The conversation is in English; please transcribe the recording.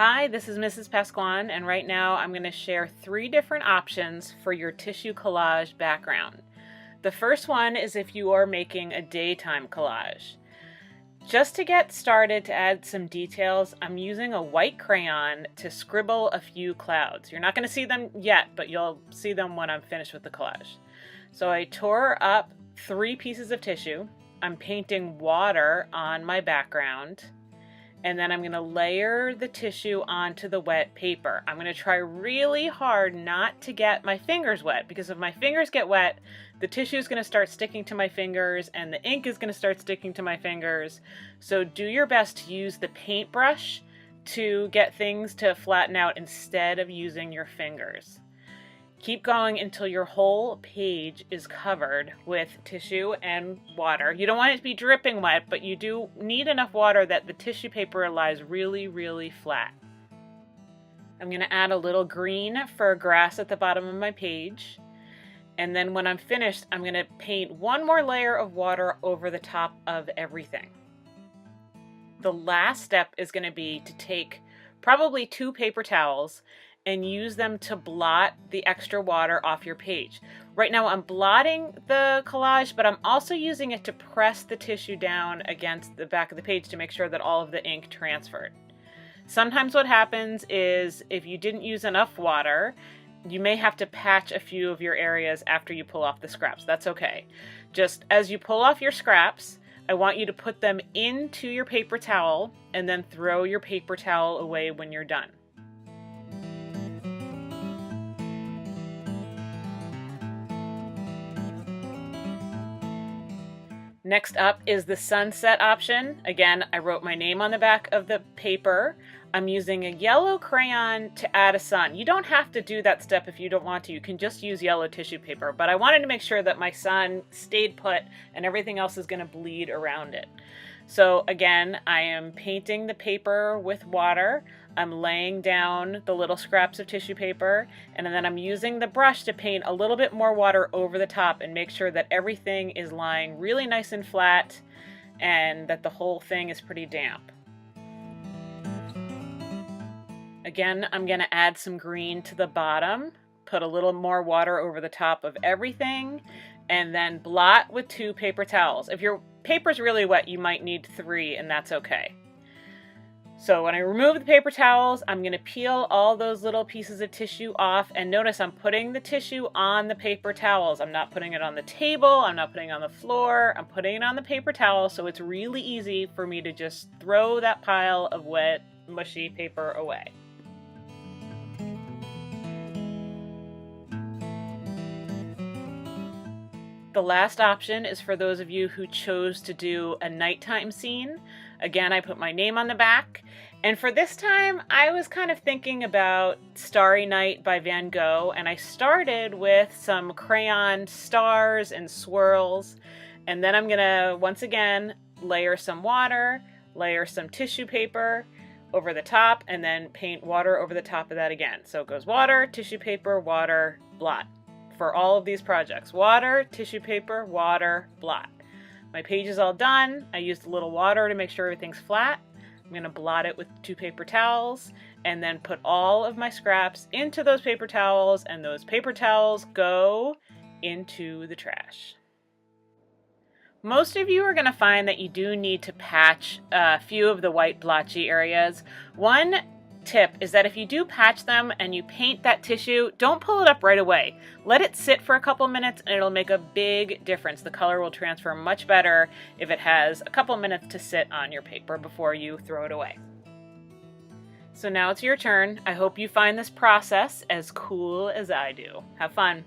Hi, this is Mrs. Pasquan, and right now I'm going to share 3 different options for your tissue collage background. The first one is if you are making a daytime collage. Just to get started, to add some details, I'm using a white crayon to scribble a few clouds. You're not going to see them yet, but you'll see them when I'm finished with the collage. So I tore up 3 pieces of tissue. I'm painting water on my background. And then I'm going to layer the tissue onto the wet paper. I'm going to try really hard not to get my fingers wet, because if my fingers get wet, the tissue is going to start sticking to my fingers and the ink is going to start sticking to my fingers. So do your best to use the paintbrush to get things to flatten out instead of using your fingers. Keep going until your whole page is covered with tissue and water. You don't want it to be dripping wet, but you do need enough water that the tissue paper lies really, really flat. I'm going to add a little green for grass at the bottom of my page. And then when I'm finished, I'm going to paint one more layer of water over the top of everything. The last step is going to be to take probably 2 paper towels and use them to blot the extra water off your page. Right now I'm blotting the collage, but I'm also using it to press the tissue down against the back of the page to make sure that all of the ink transferred. Sometimes what happens is if you didn't use enough water, you may have to patch a few of your areas after you pull off the scraps. That's okay. Just as you pull off your scraps, I want you to put them into your paper towel and then throw your paper towel away when you're done. Next up is the sunset option. Again, I wrote my name on the back of the paper. I'm using a yellow crayon to add a sun. You don't have to do that step if you don't want to. You can just use yellow tissue paper, but I wanted to make sure that my sun stayed put and everything else is going to bleed around it. So again, I am painting the paper with water. I'm laying down the little scraps of tissue paper, and then I'm using the brush to paint a little bit more water over the top and make sure that everything is lying really nice and flat and that the whole thing is pretty damp. Again, I'm going to add some green to the bottom, put a little more water over the top of everything, and then blot with 2 paper towels. If your paper's really wet, you might need 3, and that's okay. So when I remove the paper towels, I'm going to peel all those little pieces of tissue off, and notice I'm putting the tissue on the paper towels. I'm not putting it on the table, I'm not putting it on the floor, I'm putting it on the paper towel, so it's really easy for me to just throw that pile of wet, mushy paper away. The last option is for those of you who chose to do a nighttime scene. Again, I put my name on the back. And for this time, I was kind of thinking about Starry Night by Van Gogh, and I started with some crayon stars and swirls. And then I'm gonna, once again, layer some water, layer some tissue paper over the top, and then paint water over the top of that again. So it goes water, tissue paper, water, blot. For all of these projects. Water, tissue paper, water, blot. My page is all done. I used a little water to make sure everything's flat. I'm going to blot it with 2 paper towels and then put all of my scraps into those paper towels, and those paper towels go into the trash. Most of you are going to find that you do need to patch a few of the white blotchy areas. One tip is that if you do patch them and you paint that tissue, don't pull it up right away. Let it sit for a couple minutes and it'll make a big difference. The color will transfer much better if it has a couple minutes to sit on your paper before you throw it away. So now it's your turn. I hope you find this process as cool as I do. Have fun.